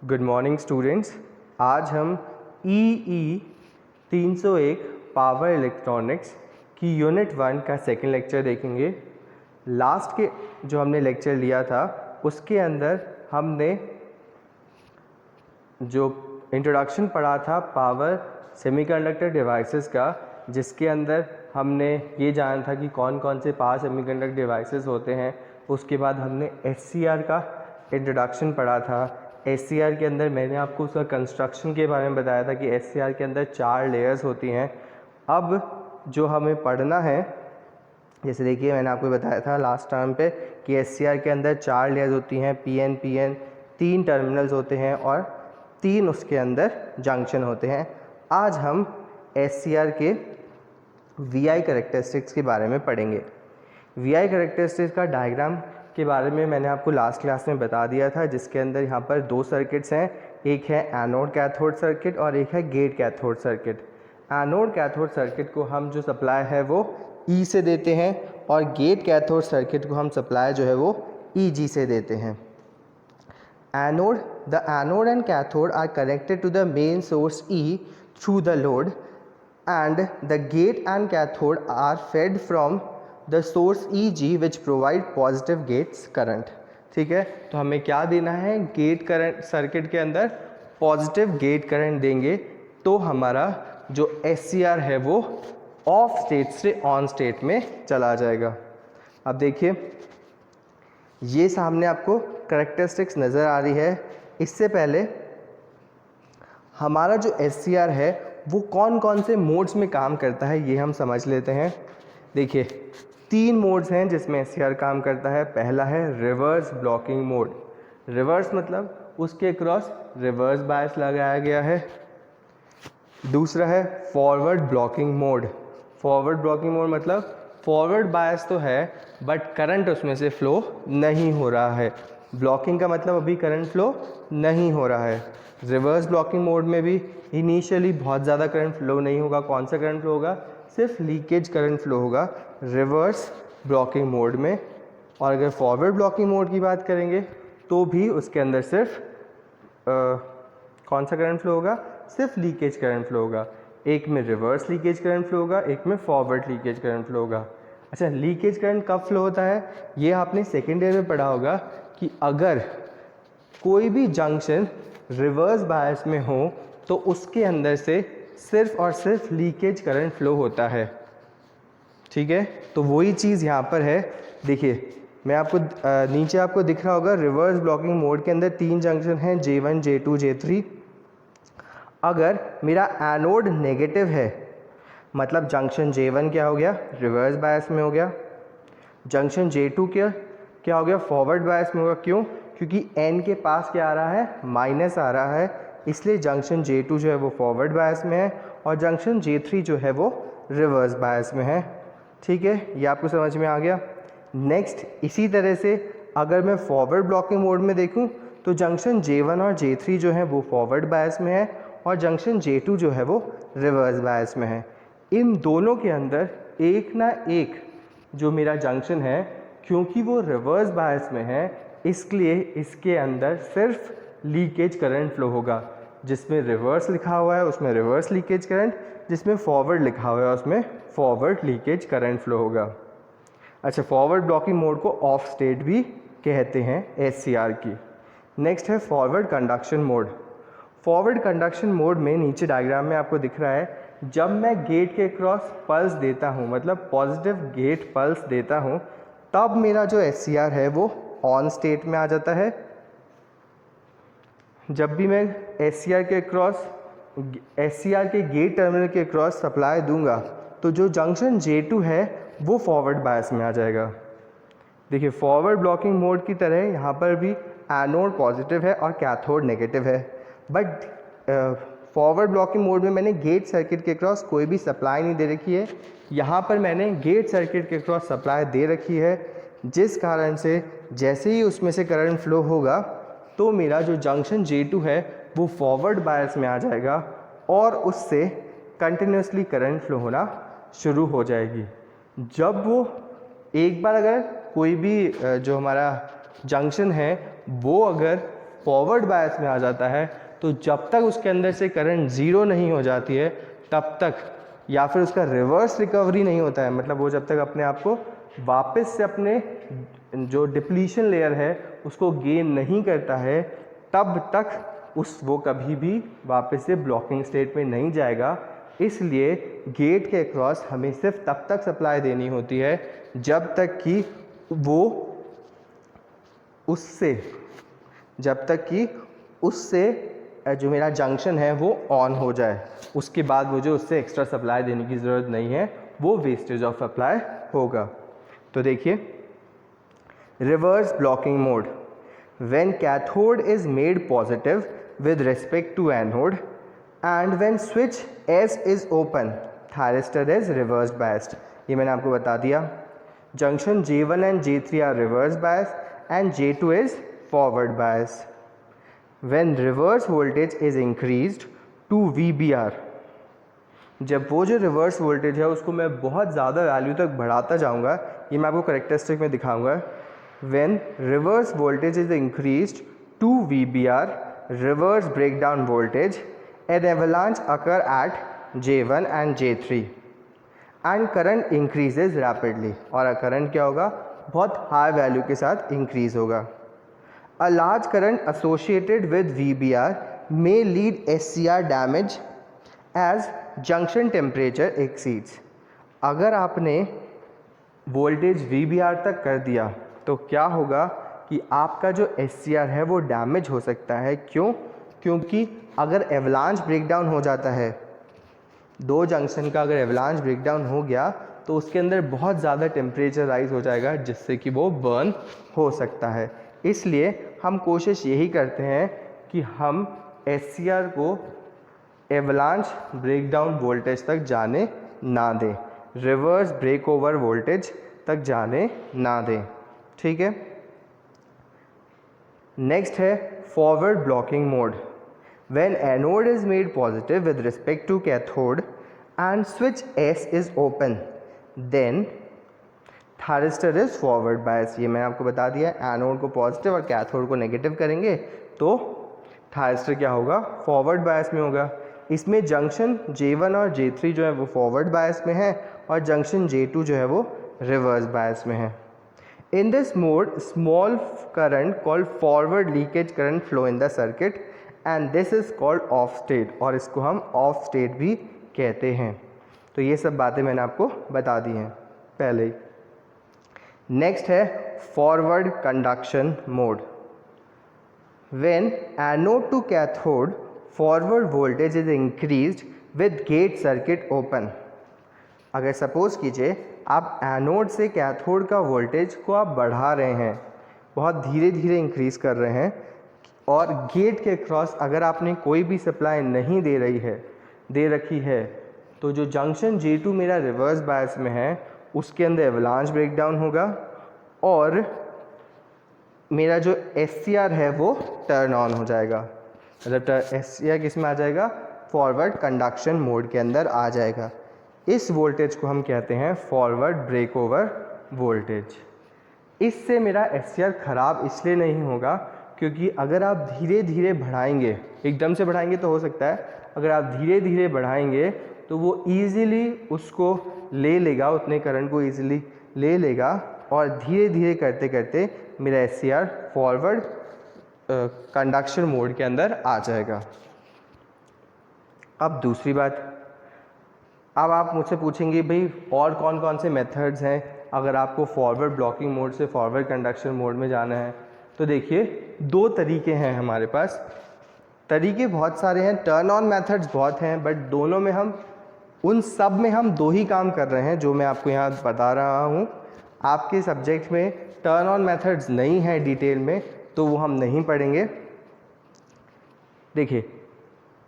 Good morning students. आज हम EE 301 power electronics की यूनिट 1 का सेकंड लेक्चर देखेंगे। लास्ट के जो हमने लेक्चर लिया था उसके अंदर हमने जो इंट्रोडक्शन पढ़ा था पावर सेमीकंडक्टर डिवाइसेस का, जिसके अंदर हमने ये जाना था कि कौन कौन से पावर सेमीकंडक्टर डिवाइसेस होते हैं। उसके बाद हमने SCR का इंट्रोडक्शन पढ़ा था। SCR के अंदर मैंने आपको उसका कंस्ट्रक्शन के बारे में बताया था कि SCR के अंदर 4 लेयर्स होती हैं। अब जो हमें पढ़ना है, जैसे देखिए मैंने आपको बताया था लास्ट टाइम पे कि SCR के अंदर 4 लेयर्स होती हैं। PN 3 टर्मिनल्स होते हैं और 3 उसके अंदर जंक्शन होते हैं। आज हम SCR के VI कैरेक्टरिस्टिक्स के बारे में पढ़ेंगे। VI कैरेक्टरिस्टिक्स का डायग्राम के बारे में मैंने आपको लास्ट क्लास में बता दिया था, जिसके अंदर यहाँ पर 2 सर्किट्स हैं। एक है एनोड कैथोड सर्किट और एक है gate cathode circuit. Anode cathode circuit को हम जो सप्लाई है वो E से देते हैं और गेट कैथोड सर्किट को हम सप्लाई जो है वो EG से देते हैं। The anode and cathode are connected to the main source E through the load, and the gate and cathode are fed from the source EG which provide positive gates current। ठीक है, तो हमें क्या देना है, गेट करंट सर्किट के अंदर positive gate current देंगे तो हमारा जो SCR है वो ऑफ स्टेट से ऑन स्टेट में चला जाएगा। अब देखिए ये सामने आपको कैरेक्टरिस्टिक्स नज़र आ रही है। इससे पहले हमारा जो SCR है वो कौन कौन से मोड्स में काम करता है ये हम समझ लेते हैं। देखिए 3 मोड्स हैं जिसमें SCR काम करता है। पहला है रिवर्स ब्लॉकिंग मोड। रिवर्स मतलब उसके क्रॉस रिवर्स बायस लगाया गया है। दूसरा है forward blocking mode. Forward blocking mode मतलब फॉरवर्ड बायस तो है बट करंट उसमें से फ्लो नहीं हो रहा है। ब्लॉकिंग का मतलब अभी करंट फ्लो नहीं हो रहा है। रिवर्स ब्लॉकिंग मोड में भी इनिशियली बहुत ज़्यादा करंट फ्लो नहीं होगा। कौन सा करंट फ्लो होगा, सिर्फ लीकेज करंट फ्लो होगा रिवर्स ब्लॉकिंग मोड में। और अगर फॉरवर्ड ब्लॉकिंग मोड की बात करेंगे तो भी उसके अंदर सिर्फ कौन सा करंट फ्लो होगा, सिर्फ लीकेज करंट फ्लो होगा। एक में रिवर्स लीकेज करंट फ्लो होगा, एक में फॉरवर्ड लीकेज करंट फ्लो होगा। अच्छा, लीकेज करंट कब फ्लो होता है ये आपने सेकेंड ईयर में पढ़ा होगा कि अगर कोई भी जंक्शन रिवर्स बायस में हो तो उसके अंदर से सिर्फ और सिर्फ लीकेज करंट फ्लो होता है। ठीक है, तो वही चीज़ यहाँ पर है। देखिए मैं आपको नीचे आपको दिख रहा होगा रिवर्स ब्लॉकिंग मोड के अंदर 3 जंक्शन हैं, J1 J2 J3। अगर मेरा एनोड नेगेटिव है मतलब जंक्शन J1 क्या हो गया, रिवर्स बायस में हो गया। जंक्शन J2 क्या हो गया, फॉरवर्ड बायस में होगा। क्यों? क्योंकि N के पास क्या आ रहा है, माइनस आ रहा है, इसलिए जंक्शन J2 जो है वो फॉरवर्ड बायस में है और जंक्शन J3 जो है वो रिवर्स बायस में है। ठीक है, ये आपको समझ में आ गया। नेक्स्ट इसी तरह से अगर मैं फॉरवर्ड ब्लॉकिंग मोड में देखूं तो जंक्शन J1 और J3 जो है वो फॉरवर्ड बायस में है और जंक्शन J2 जो है वो रिवर्स बायस में है। इन दोनों के अंदर एक ना एक जो मेरा जंक्शन है, क्योंकि वो रिवर्स बायस में है इसलिए इसके अंदर सिर्फ लीकेज करंट फ्लो होगा। जिसमें रिवर्स लिखा हुआ है उसमें रिवर्स लीकेज करंट, जिसमें फॉरवर्ड लिखा हुआ है उसमें फॉरवर्ड लीकेज करंट फ्लो होगा। अच्छा, फॉरवर्ड ब्लॉकिंग मोड को ऑफ स्टेट भी कहते हैं SCR की। नेक्स्ट है forward conduction mode. Forward conduction mode में नीचे डायग्राम में आपको दिख रहा है, जब मैं गेट के क्रॉस पल्स देता हूँ मतलब पॉजिटिव गेट पल्स देता हूँ तब मेरा जो SCR है वो ऑन स्टेट में आ जाता है। जब भी मैं SCR के गेट टर्मिनल के क्रॉस सप्लाई दूंगा तो जो जंक्शन J2 है वो फॉरवर्ड बायस में आ जाएगा। देखिए फॉरवर्ड ब्लॉकिंग मोड की तरह यहाँ पर भी एनोड पॉजिटिव है और कैथोड नेगेटिव है, बट फॉरवर्ड ब्लॉकिंग मोड में मैंने गेट सर्किट के क्रॉस कोई भी सप्लाई नहीं दे रखी है। यहाँ पर मैंने गेट सर्किट के क्रॉस सप्लाई दे रखी है, जिस कारण से जैसे ही उसमें से करंट फ्लो होगा तो मेरा जो जंक्शन J2 है वो फॉरवर्ड बायस में आ जाएगा और उससे कंटिन्यूसली करंट फ्लो होना शुरू हो जाएगी। जब वो एक बार अगर कोई भी जो हमारा जंक्शन है वो अगर फॉरवर्ड बायस में आ जाता है तो जब तक उसके अंदर से करंट ज़ीरो नहीं हो जाती है तब तक, या फिर उसका रिवर्स रिकवरी नहीं होता है, मतलब वो जब तक अपने आप को वापस से अपने जो डिप्लीशन लेयर है उसको गेन नहीं करता है, तब तक वो कभी भी वापस से ब्लॉकिंग स्टेट में नहीं जाएगा। इसलिए गेट के अक्रॉस हमें सिर्फ तब तक सप्लाई देनी होती है जब तक कि उससे जो मेरा जंक्शन है वो ऑन हो जाए। उसके बाद मुझे उससे एक्स्ट्रा सप्लाई देने की ज़रूरत नहीं है, वो वेस्टेज ऑफ सप्लाई होगा। तो देखिए, reverse blocking mode, when cathode is made positive with respect to anode and when switch S is open, thyristor is reverse biased. ये मैंने आपको बता दिया। Junction J1 and J3 are reverse bias and J2 is forward bias. When reverse voltage is increased to VBR, जब वो जो reverse voltage है उसको मैं बहुत ज़्यादा वैल्यू तक बढ़ाता जाऊँगा, ये मैं आपको करेक्टरिस्टिक में दिखाऊँगा। When reverse voltage is increased to VBR, reverse breakdown voltage, an avalanche occur at J1 and J3 and current increases rapidly। और करंट क्या होगा, बहुत हाई वैल्यू के साथ इंक्रीज होगा। A large current associated with VBR may lead SCR damage as junction temperature exceeds। अगर आपने voltage VBR तक कर दिया तो क्या होगा कि आपका जो SCR है वो डैमेज हो सकता है। क्यों? क्योंकि अगर एवलांच ब्रेकडाउन हो जाता है, दो जंक्शन का अगर एवलांच ब्रेकडाउन हो गया तो उसके अंदर बहुत ज़्यादा टेम्परेचर राइज हो जाएगा जिससे कि वो बर्न हो सकता है। इसलिए हम कोशिश यही करते हैं कि हम SCR को एवलांच ब्रेकडाउन वोल्टेज तक जाने ना दें, रिवर्स ब्रेक ओवर वोल्टेज तक जाने ना दें। ठीक है। नेक्स्ट है forward blocking mode, when anode is made positive with respect to cathode and switch S is open, then thyristor is forward bias. ये मैंने आपको बता दिया, एनोड को पॉजिटिव और कैथोड को नेगेटिव करेंगे तो थायरिस्टर क्या होगा, फॉरवर्ड बायस में होगा। इसमें जंक्शन J1 और J3 जो है वो फॉरवर्ड बायस में है और जंक्शन J2 जो है वो रिवर्स बायस में है। In this mode small current called forward leakage current flow in the circuit and this is called off state, और इसको हम ऑफ स्टेट भी कहते हैं। तो ये सब बातें मैंने आपको बता दी हैं पहले ही। नेक्स्ट है forward conduction mode, when anode to cathode forward voltage is increased with gate circuit open. अगर सपोज कीजिए आप एनोड से कैथोड का वोल्टेज को आप बढ़ा रहे हैं, बहुत धीरे धीरे इंक्रीज कर रहे हैं, और गेट के क्रॉस अगर आपने कोई भी सप्लाई नहीं दे रखी है तो जो जंक्शन J2 मेरा रिवर्स बायस में है उसके अंदर एवलांच ब्रेकडाउन होगा और मेरा जो SCR है वो टर्न ऑन हो जाएगा। मतलब SCR किस में आ जाएगा, फॉरवर्ड कंडक्शन मोड के अंदर आ जाएगा। इस वोल्टेज को हम कहते हैं फॉरवर्ड ब्रेक ओवर वोल्टेज। इससे मेरा SCR ख़राब इसलिए नहीं होगा क्योंकि अगर आप धीरे धीरे बढ़ाएंगे, एकदम से बढ़ाएंगे तो हो सकता है, अगर आप धीरे धीरे बढ़ाएंगे तो वो ईज़िली उसको ले लेगा, उतने करंट को ईज़िली ले लेगा और धीरे धीरे करते करते मेरा SCR फॉरवर्ड कंडक्शन मोड के अंदर आ जाएगा। अब दूसरी बात, अब आप मुझसे पूछेंगे भाई और कौन कौन से मेथड्स हैं अगर आपको फॉरवर्ड ब्लॉकिंग मोड से फॉरवर्ड कंडक्शन मोड में जाना है। तो देखिए दो तरीके हैं हमारे पास, तरीके बहुत सारे हैं, टर्न ऑन मेथड्स बहुत हैं, बट दोनों में हम उन सब में हम दो ही काम कर रहे हैं जो मैं आपको यहाँ बता रहा हूँ। आपके सब्जेक्ट में टर्न ऑन मेथड्स नहीं है डिटेल में तो वो हम नहीं पढ़ेंगे। देखिए,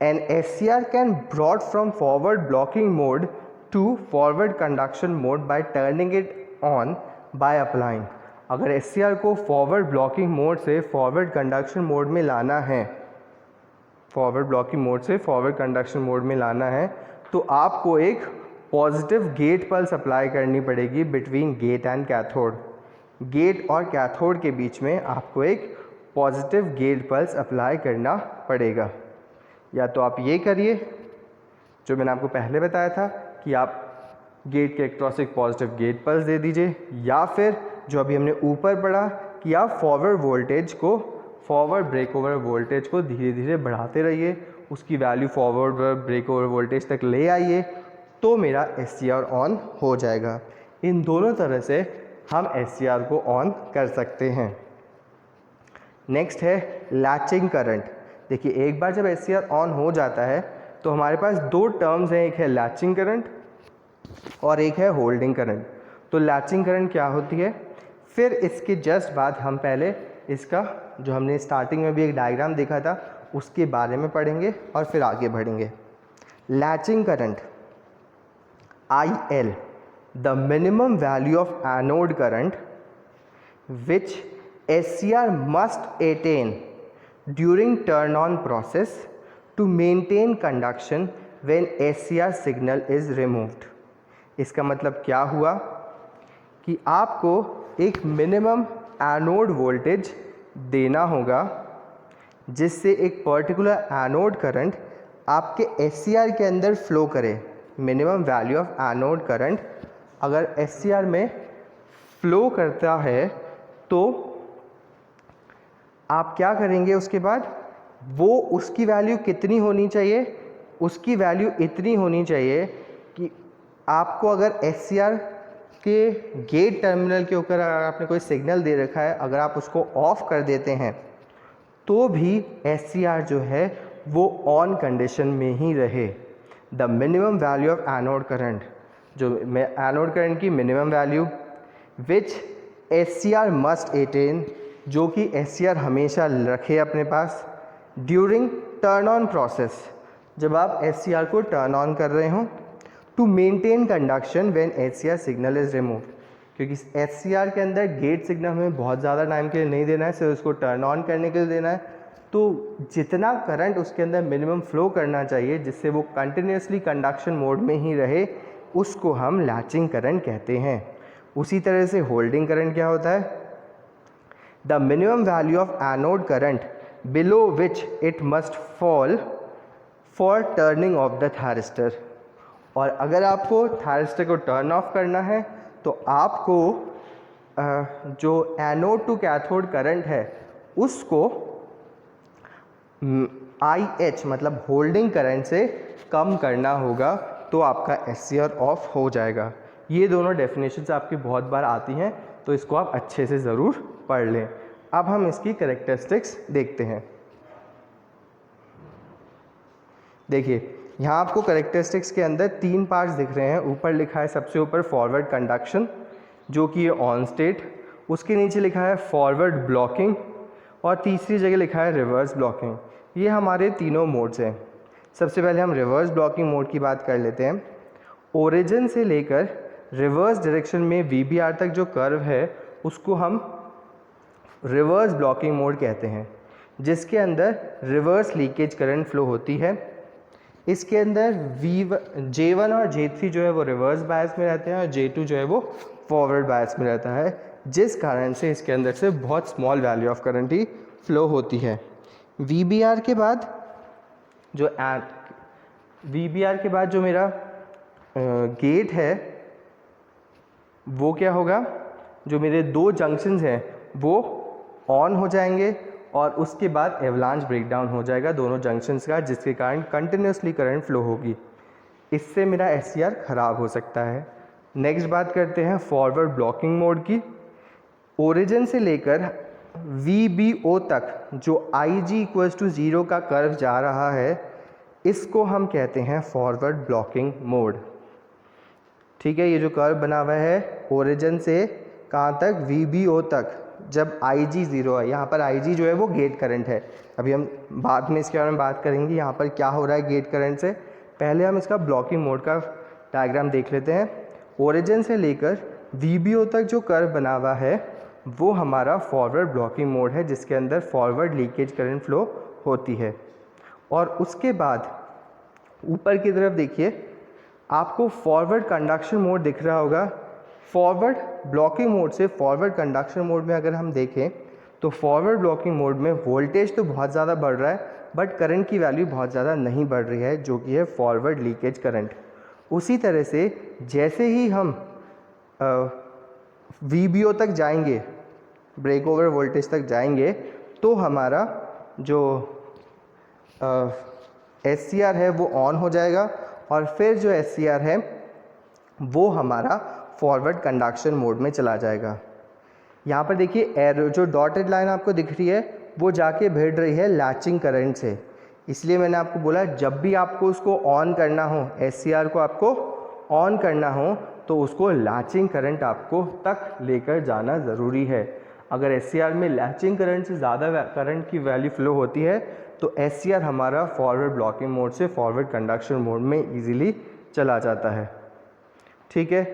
an SCR can brought from forward blocking mode to forward conduction mode by turning it on by applying. अगर SCR को फॉरवर्ड ब्लॉकिंग मोड से फॉरवर्ड कंडक्शन मोड में लाना है, फॉरवर्ड ब्लॉकिंग मोड से फॉरवर्ड कंडक्शन मोड में लाना है तो आपको एक पॉजिटिव गेट पल्स अप्लाई करनी पड़ेगी between gate and cathode. Gate और कैथोड के बीच में आपको एक पॉजिटिव गेट पल्स अप्लाई करना पड़ेगा। या तो आप ये करिए जो मैंने आपको पहले बताया था कि आप गेट के अक्रॉस एक पॉजिटिव गेट पल्स दे दीजिए, या फिर जो अभी हमने ऊपर पढ़ा कि आप फॉरवर्ड ब्रेक ओवर वोल्टेज को धीरे धीरे बढ़ाते रहिए, उसकी value forward break over voltage तक ले आइए, तो मेरा SCR ऑन हो जाएगा। इन दोनों तरह से हम SCR को ऑन कर सकते हैं। नेक्स्ट है लैचिंग करंट। देखिए, एक बार जब SCR ऑन हो जाता है तो हमारे पास दो टर्म्स हैं, एक है लैचिंग करंट और एक है होल्डिंग करंट। तो लैचिंग करंट क्या होती है, फिर इसके जस्ट बाद हम पहले इसका जो हमने स्टार्टिंग में भी एक डायग्राम देखा था उसके बारे में पढ़ेंगे और फिर आगे बढ़ेंगे। Latching current IL, the minimum value of anode current which SCR must attain during turn on process to maintain conduction when SCR signal is removed। इसका मतलब क्या हुआ कि आपको एक मिनिमम एनोड वोल्टेज देना होगा जिससे एक पर्टिकुलर एनोड करंट आपके SCR के अंदर फ्लो करे। Minimum value of anode current अगर SCR में फ्लो करता है तो आप क्या करेंगे, उसके बाद वो उसकी वैल्यू कितनी होनी चाहिए, उसकी वैल्यू इतनी होनी चाहिए कि आपको अगर SCR के गेट टर्मिनल के ऊपर अगर आपने कोई सिग्नल दे रखा है, अगर आप उसको ऑफ कर देते हैं तो भी SCR जो है वो ऑन कंडीशन में ही रहे। The minimum value of anode current, जो एनोड करंट की minimum value which SCR must attain, जो कि SCR हमेशा रखे अपने पास ड्यूरिंग टर्न ऑन प्रोसेस, जब आप SCR को टर्न ऑन कर रहे हों, to maintain conduction when SCR signal is remove, क्योंकि SCR के अंदर गेट सिग्नल हमें बहुत ज़्यादा टाइम के लिए नहीं देना है, सिर्फ उसको टर्न ऑन करने के लिए देना है। तो जितना करंट उसके अंदर मिनिमम फ्लो करना चाहिए जिससे वो कंटिन्यूसली कंडक्शन मोड में ही रहे, उसको हम लैचिंग करंट कहते हैं। उसी तरह से होल्डिंग करंट क्या होता है, the minimum value of anode current below which it must fall for turning of the thyristor. और अगर आपको थायरिस्टर को टर्न ऑफ करना है तो आपको जो एनोड टू कैथोड करंट है उसको IH मतलब होल्डिंग करंट से कम करना होगा, तो आपका SCR ऑफ हो जाएगा। ये दोनों डेफिनेशंस आपकी बहुत बार आती हैं, तो इसको आप अच्छे से ज़रूर पढ़ लें। अब हम इसकी कैरेक्टरिस्टिक्स देखते हैं। देखिए, यहाँ आपको कैरेक्टरिस्टिक्स के अंदर 3 पार्ट्स दिख रहे हैं। ऊपर लिखा है सबसे ऊपर फॉरवर्ड कंडक्शन, जो कि ये ऑन स्टेट, उसके नीचे लिखा है फॉरवर्ड ब्लॉकिंग और तीसरी जगह लिखा है रिवर्स ब्लॉकिंग। ये हमारे तीनों मोड्स हैं। सबसे पहले हम रिवर्स ब्लॉकिंग मोड की बात कर लेते हैं। ओरिजिन से लेकर रिवर्स डायरेक्शन में VBR तक जो कर्व है उसको हम रिवर्स ब्लॉकिंग मोड कहते हैं, जिसके अंदर रिवर्स लीकेज करंट फ्लो होती है। इसके अंदर J1 और J3 जो है वो रिवर्स बायस में रहते हैं और J2 जो है वो फॉरवर्ड बायस में रहता है, जिस कारण से इसके अंदर से बहुत small value of current he flow होती है। VBR के बाद जो मेरा गेट है वो क्या होगा, जो मेरे 2 जंक्शंस हैं वो ऑन हो जाएंगे और उसके बाद एवलांच ब्रेकडाउन हो जाएगा दोनों जंक्शंस का, जिसके कारण कंटिन्यूसली करंट फ्लो होगी। इससे मेरा SCR ख़राब हो सकता है। नेक्स्ट बात करते हैं फॉरवर्ड ब्लॉकिंग मोड की। ओरिजिन से लेकर VBO तक जो IG=0 का कर्व जा रहा है, इसको हम कहते हैं फॉरवर्ड ब्लॉकिंग मोड। ठीक है, ये जो कर्व बना हुआ है ओरिजिन से कहाँ तक, VBO तक, जब IG 0 है। यहाँ पर IG जो है वो गेट करंट है। अभी हम बाद में इसके बारे में बात करेंगे यहाँ पर क्या हो रहा है गेट करंट से। पहले हम इसका ब्लॉकिंग मोड का डायग्राम देख लेते हैं। ओरिजिन से लेकर VBO तक जो कर्व बना हुआ है वो हमारा फॉरवर्ड ब्लॉकिंग मोड है, जिसके अंदर फॉरवर्ड लीकेज करंट फ्लो होती है। और उसके बाद ऊपर की तरफ देखिए, आपको फॉरवर्ड कंडक्शन मोड दिख रहा होगा। फॉरवर्ड ब्लॉकिंग मोड से फॉरवर्ड कंडक्शन मोड में अगर हम देखें तो फॉरवर्ड ब्लॉकिंग मोड में वोल्टेज तो बहुत ज़्यादा बढ़ रहा है बट करंट की वैल्यू बहुत ज़्यादा नहीं बढ़ रही है, जो कि है फॉरवर्ड लीकेज करंट। उसी तरह से जैसे ही हम VBO तक जाएंगे, ब्रेक ओवर वोल्टेज तक जाएंगे, तो हमारा जो SCR है वो ऑन हो जाएगा और फिर जो SCR है वो हमारा फॉरवर्ड कंडक्शन मोड में चला जाएगा। यहाँ पर देखिए एरो जो डॉटेड लाइन आपको दिख रही है वो जाके भिड़ रही है लैचिंग करंट से, इसलिए मैंने आपको बोला जब भी आपको उसको ऑन करना हो, SCR को आपको ऑन करना हो, तो उसको लैचिंग करंट आपको तक लेकर जाना ज़रूरी है। अगर SCR में लैचिंग करंट से ज़्यादा करंट की वैल्यू फ्लो होती है तो SCR हमारा फॉरवर्ड ब्लॉकिंग मोड से फॉरवर्ड कंडक्शन मोड में ईजिली चला जाता है। ठीक है,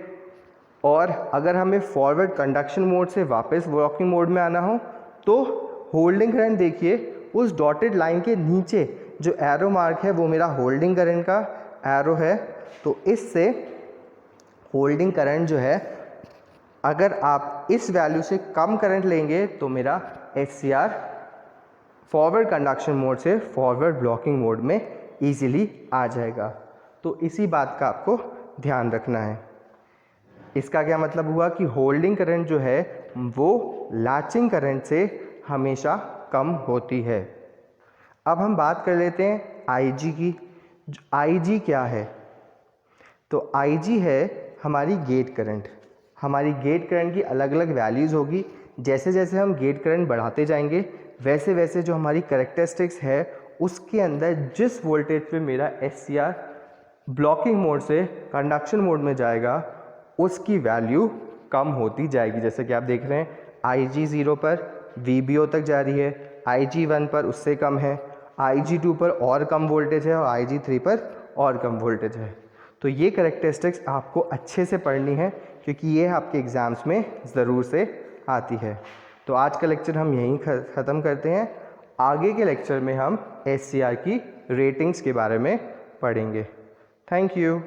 और अगर हमें फॉरवर्ड कंडक्शन मोड से वापस ब्लॉकिंग मोड में आना हो तो होल्डिंग करंट देखिए उस डॉटेड लाइन के नीचे जो एरो मार्क है वो मेरा होल्डिंग करंट का एरो है। तो इससे होल्डिंग करंट जो है, अगर आप इस वैल्यू से कम करंट लेंगे तो मेरा SCR फॉरवर्ड कंडक्शन मोड से फॉरवर्ड ब्लॉकिंग मोड में ईजिली आ जाएगा। तो इसी बात का आपको ध्यान रखना है। इसका क्या मतलब हुआ कि होल्डिंग करंट जो है वो लैचिंग करंट से हमेशा कम होती है। अब हम बात कर लेते हैं IG की। IG क्या है? तो IG है हमारी गेट करंट। हमारी गेट करंट की अलग अलग वैल्यूज़ होगी। जैसे जैसे हम गेट करंट बढ़ाते जाएंगे वैसे वैसे जो हमारी कैरेक्टरिस्टिक्स है उसके अंदर जिस वोल्टेज पे मेरा SCR ब्लॉकिंग मोड से कंडक्शन मोड में जाएगा उसकी वैल्यू कम होती जाएगी। जैसे कि आप देख रहे हैं IG 0 पर VBO तक जा रही है, IG 1 पर उससे कम है, IG 2 पर और कम वोल्टेज है और IG 3 पर और कम वोल्टेज है। तो ये कैरेक्टरिस्टिक्स आपको अच्छे से पढ़नी है क्योंकि ये आपके एग्ज़ाम्स में ज़रूर से आती है। तो आज का लेक्चर हम यहीं ख़त्म करते हैं। आगे के लेक्चर में हम SCR की रेटिंग्स के बारे में पढ़ेंगे। Thank you.